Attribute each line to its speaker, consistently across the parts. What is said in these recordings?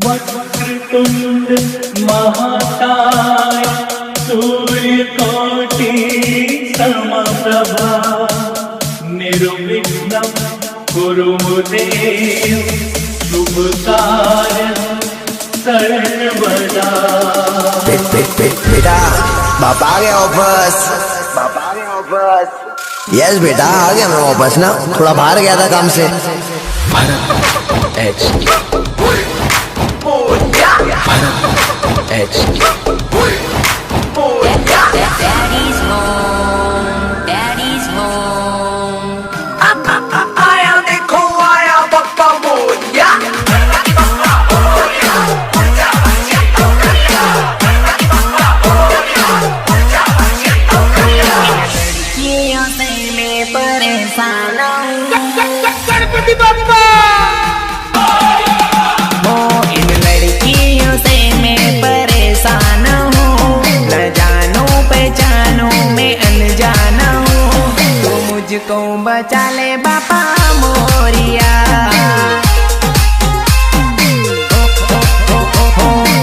Speaker 1: वक्रतुंड महाकाय सूर्यकोटि समप्रभा निर्विघ्नं कुरु देव शुभ कार्यं सर्वदा।
Speaker 2: बेटा बापा आ गया वापस, बापा आ गया वापस। यस बेटा आ गया मैं वापस ना, थोड़ा बाहर गया था काम से।
Speaker 3: Daddy's home, Daddy's home.
Speaker 2: आया देखो आया पप्पा मोरिया।
Speaker 3: लड़कियों से मैं परेशान हूँ।
Speaker 2: गणपति बप्पा।
Speaker 3: इन लड़कियों से मैं परेशान हूँ, न जानू पहचानू मैं अनजान हूँ। तो मुझको बचा ले बापा मोरिया।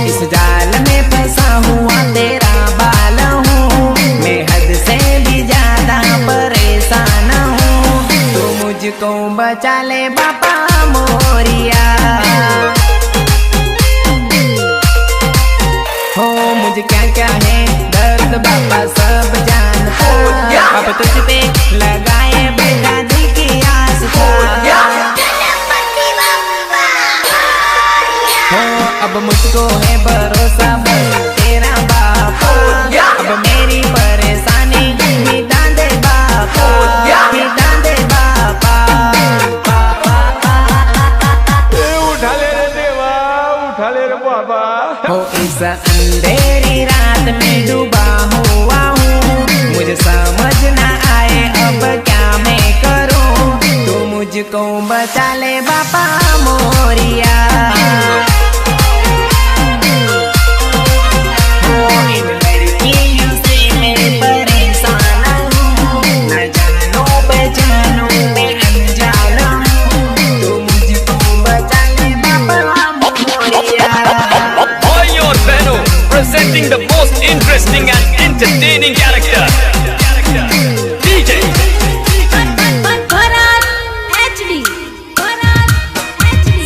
Speaker 3: इस जाल में फंसा हुआ तेरा बाल हूँ, मैं हद से भी ज्यादा परेशान हूँ। तो मुझको बचा ले बापा मोरिया। हो मुझे क्या क्या है दर्द बापा सब जानता। अब तुझ पे लगाए बेटा दिल की आस था। हो अब मुझको है भरोसा बस तेरा बापा। अब मेरी परेशानी मिटा दे बापा, मिटा दे बापा।
Speaker 4: उठा ले रे देवा, उठा ले रे बाबा।
Speaker 3: हो इस अंधेरी रात में डूबा हुआ हूँ, मुझे समझ ना आए अब क्या मैं करूँ। तो मुझको बचा ले बापा मोरिया। हो इन लड़कियों से मैं परेशान हूँ, न जानू पहचानू मैं अनजान हूँ। तो मुझको बचा ले बापा Moriya.
Speaker 5: Boy or Beno, presenting the most interesting and entertaining character. DJ.
Speaker 6: Bharat HD, Bharat HD.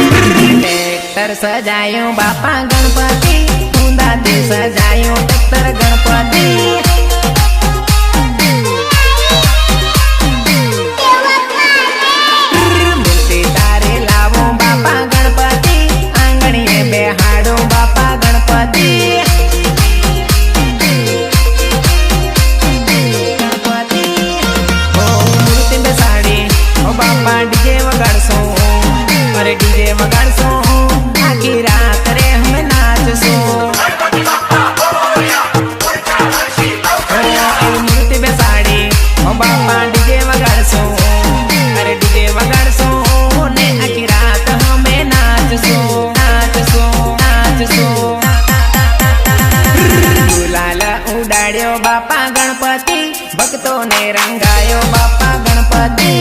Speaker 3: Tractor सजायूं बापा गणपति, ऊंदाते सजायूं ट्रैक्टर गणपति। मिलती तारे लावूं बापा गणपति, आंगणीए बेहाडूं बापा गणपति। गणपति हो मूर्ति बेसाड़ी हो बापा डीजे वगाड़सूं, अरे डीजे वगाड़सूं आखी रात रे हम नाचसूं। मूर्ति बेसाड़ी हो बापा डीजे वगाड़सूं, अरे डीजे वगाड़सूं ने आखी रात हमें नाचसूं, नाचसूं, नाचसूं। गुलाल उडाड्यो बापा गणपति, भक्तों ने रंगायो बापा गणपति।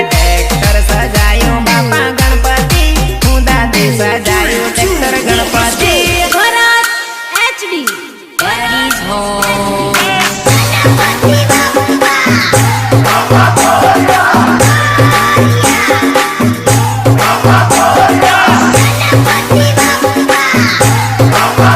Speaker 3: ट्रैक्टर सजायो बापा गणपति, ऊंदाते सजायो tractor Ganpati.
Speaker 6: Bharat HD,
Speaker 3: Daddy's home.
Speaker 2: बाबा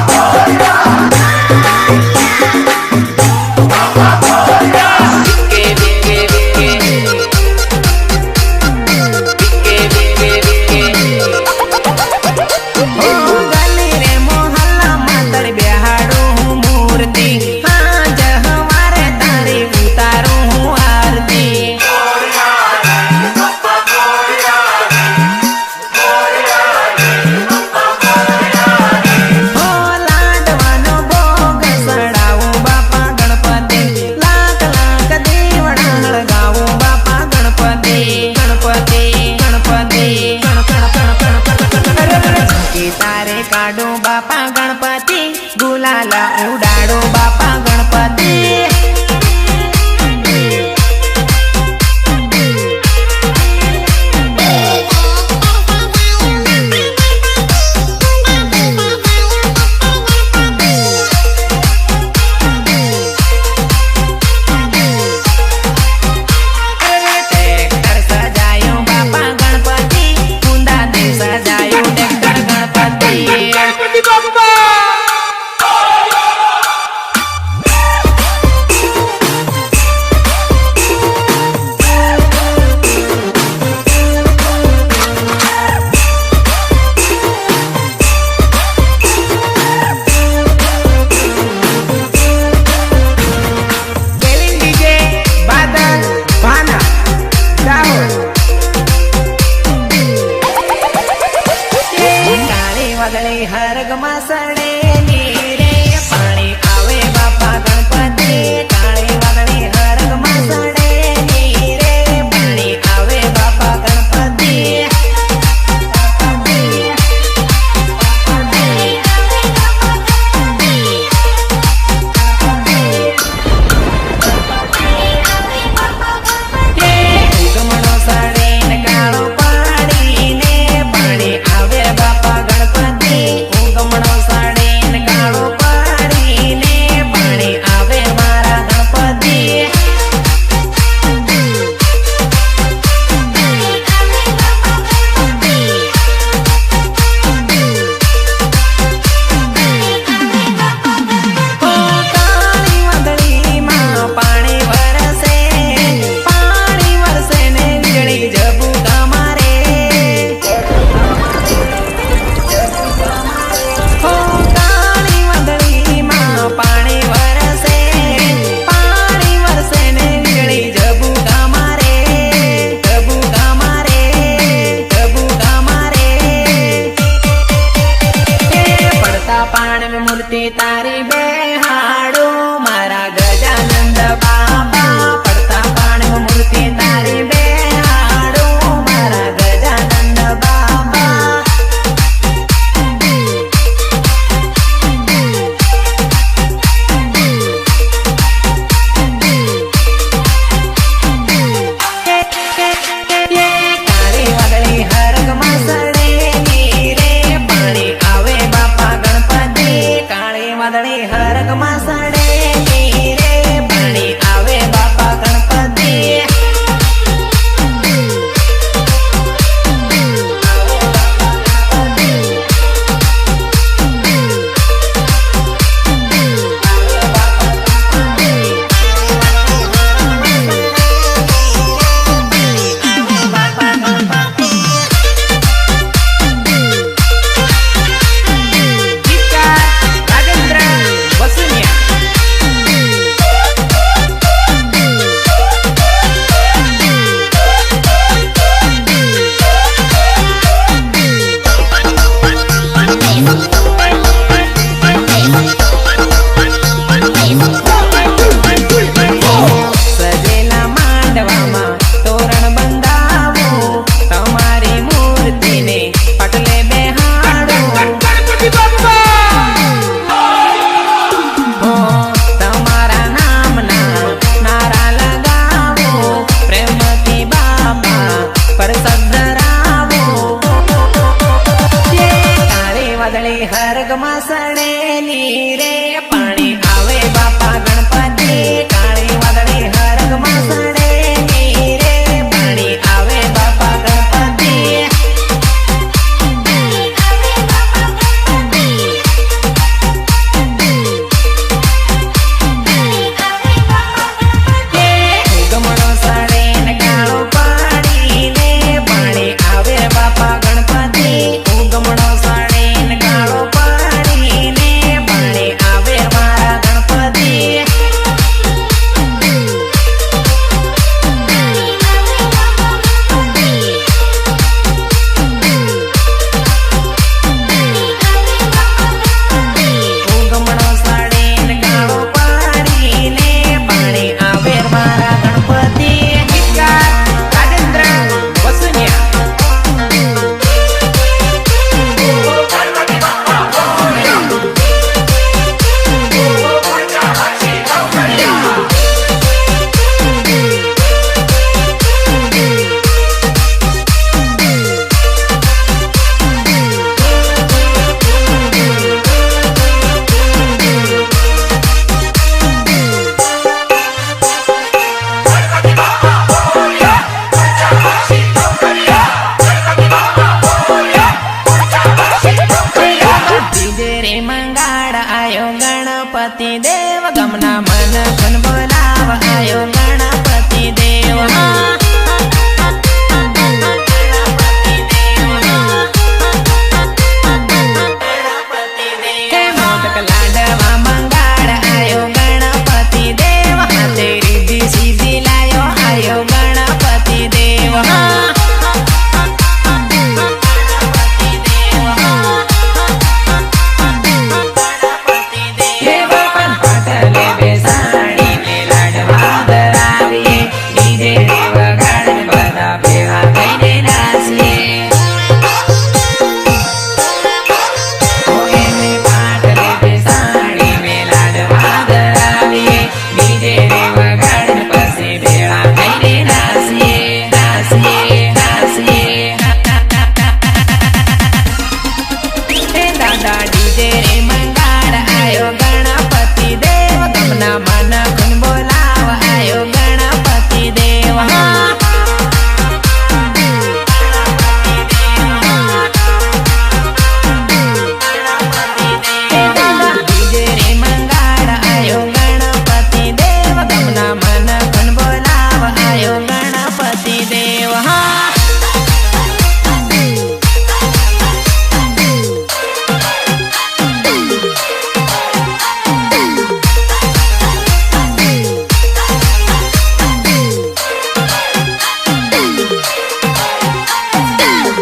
Speaker 3: હા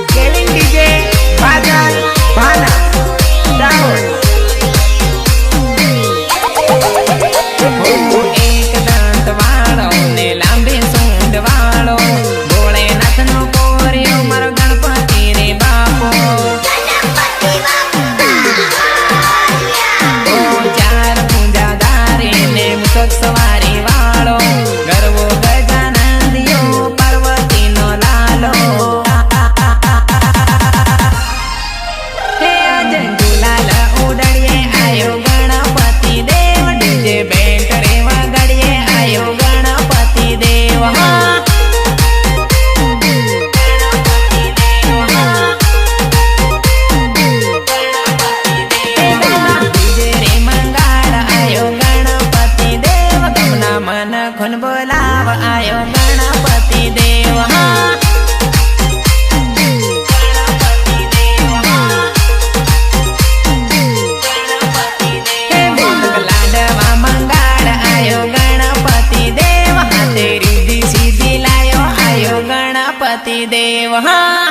Speaker 3: કેલિંગ ડીજે બાજાર ભાના દાહોદ એક દાંત વાળો ને લાંબી સૂંઢ વાળો ભોળેનાથ નો પોર્યો મારો ગણપતિ રે બાપો ઓ ચાર પૂજા દારી ને મુસક સવારી વાળો ગરવો ગજાનંદિયો પાર્વતી નો લાલો હે અજંજુલાલ ઉડડીએ આયો ગણપતિ દેવ ડીજે બેન્ટ રે વગાડીએ આયો ગણપતિ દેવ હા ગણપતિ દેવ હા ડીજે રે મંગાળ આયો ગણપતિ દેવ ગમના મન ખુન બોલાવ આયો ગણપતિ દેવ હા ગણપતિ દેવ હા હે મોદક લાડવા મંગાળ આયો ગણપતિ દેવ હાથે રીધી સીધી લાયો આયો ગણપતિ દેવ હા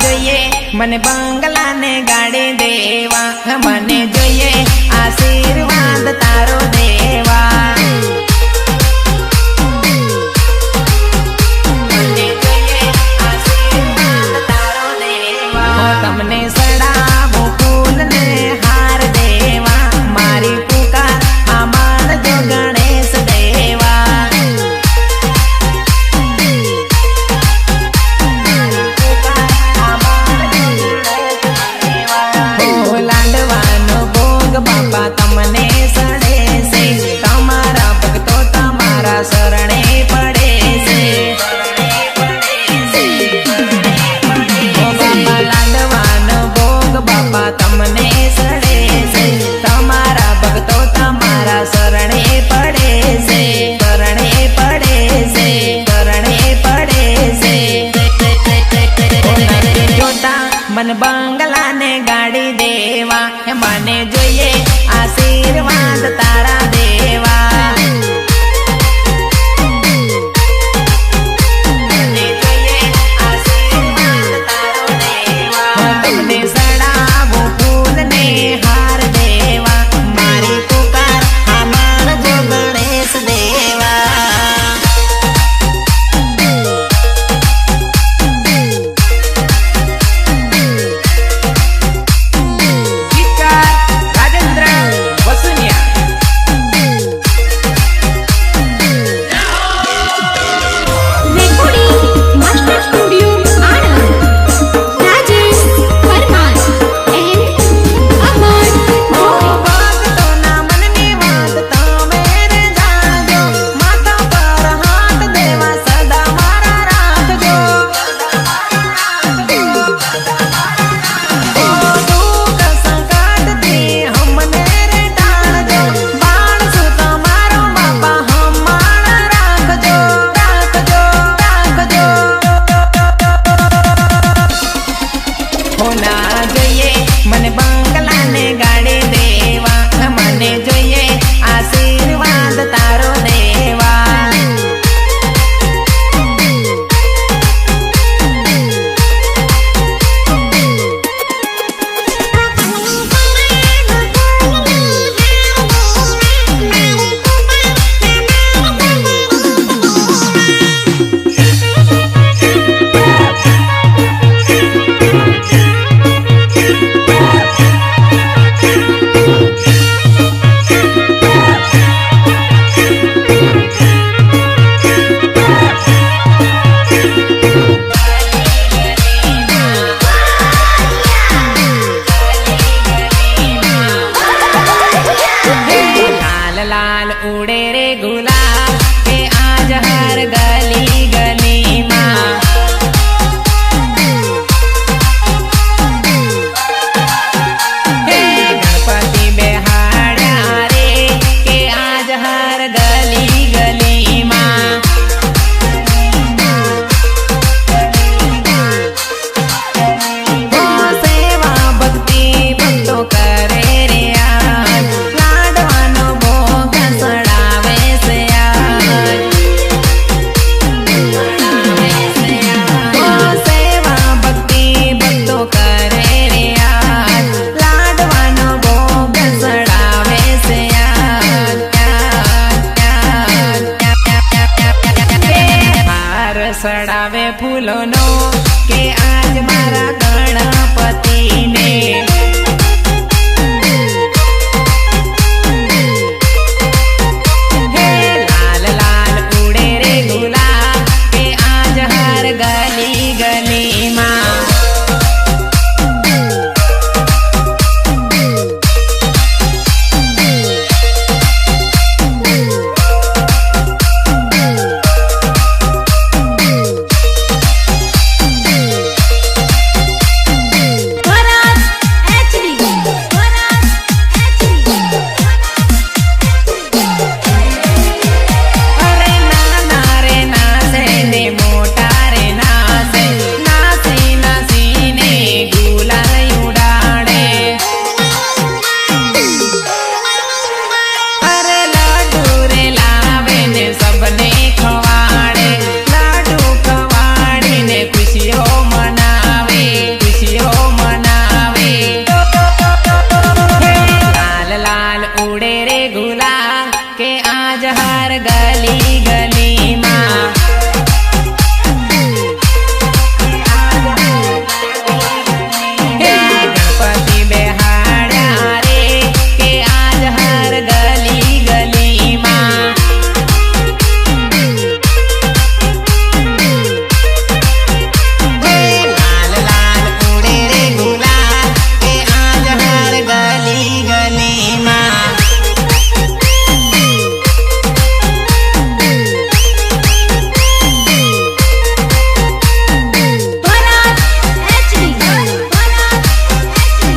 Speaker 3: જોઈએ મને બંગલા ને ગાડી દેવા મને જોઈએ આશીર્વાદ તારો દેવા મને જોઈએ આશીર્વાદ તારો દેવા તમને સડાવું ફૂલ ને હાર દેવા મારી પુકાર આમાન જો ગણેશ દેવા લાડવાનો ભોગ બાપા તમને સડે છે તમારા ભક્તો તમારા શરણે પડે છે ઓ બાપા લાડવાનો ભોગ બાપા તમને સડે છે તમારા ભક્તો તમારા શરણે પડે છે શરણે પડે છે શરણે પડે છે જોતા મન બંગલા ને ગાડી દેવા મને જોઈએ આશીર્વાદ તારા દેવા મને જોઈએ આશીર્વાદ તારો દેવા તમને સડાવું ફૂલ ને હાર દેવા મારી પુકાર આમાન જો ગણેશ દેવા ગીતકાર રાજેન્દ્ર વસુનિયા लाल उड़े रे गुलाल के आज हर गली गली माँ गणपति बेहाड़ा रे के आज हर गली गली माँ सेवा भक्ति भक्तो करे रे आज लाडवानो भोग सड़ावे से आज सेवा भक्ति भक्तो करे रे आज लाडवानो भोग सड़ावे से हार सड़ावे फूलो नो के आज मारा गणपति ने लाल लाल उड़े रे गुलाल के आज हर गली गली माँ
Speaker 6: Bharat HD. Bharat
Speaker 3: अरे नाना रे नासे ने मोटा रे नासे नासी नासी ने गुलाल उड़ाड़े अरे लाडू रे लावे ने सबने खवाड़े लाडू खवाड़ी ने खुशियों मनावे लाल लाल उड़े रे गुलाल के आज हर गली गली माँ गणपति बेहाड़ा रे के आज हर गली गली माँ लाल लाल उड़े रे गुलाल के आज हर गली गली माँ
Speaker 6: Bharat HD. Bharat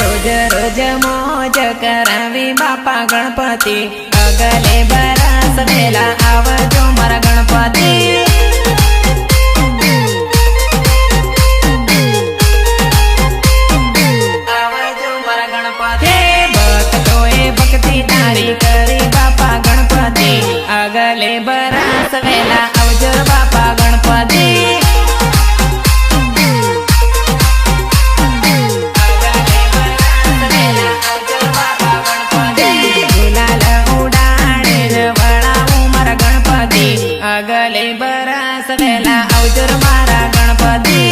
Speaker 3: रोज रोज मौज करावी बापा गणपति अगले बरस वेला आवजो मारा गणपति आवजो मारा गणपति भक्तोए भक्ति तारी करी बापा गणपति अगले बरस वेला आवजो बापा गणपति गुलाल उडाड़े वड़ाऊ मारा गणपति अगले बरस वेला अवजर मारा गणपति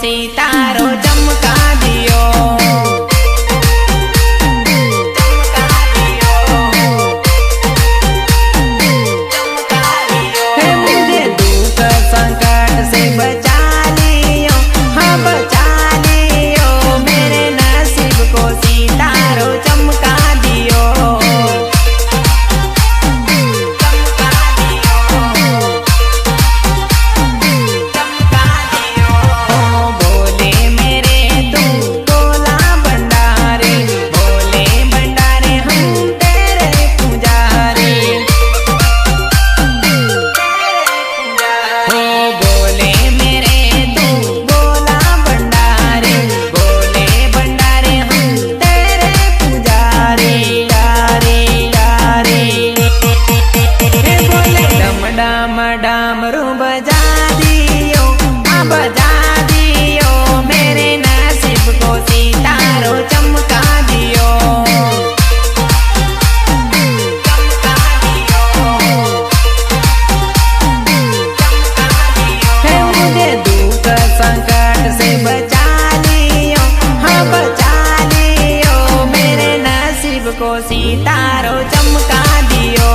Speaker 3: सितारो चमका दियो। हे मुझे दुख संकट से बचा लियो, हाँ बचा लियो, मेरे नसीब को सितारो चमका दियो। बोले मेरे तू बोला भंडारी, बोले भंडारे हम तेरे पुजारी। हो बोले मेरे तू बोला भंडारी, बोले भंडारे हम तेरे पुजारी। यारे यारे हे बोले डम डम डमरू बजा दियो, आ बजा दियो, मेरे नसीब को सितारो चमका दियो। चमका दियो, हे मुझे दुख संकट से बचा लियो, हाँ बचा लियो, मेरे नसीब को सितारो चमका दियो।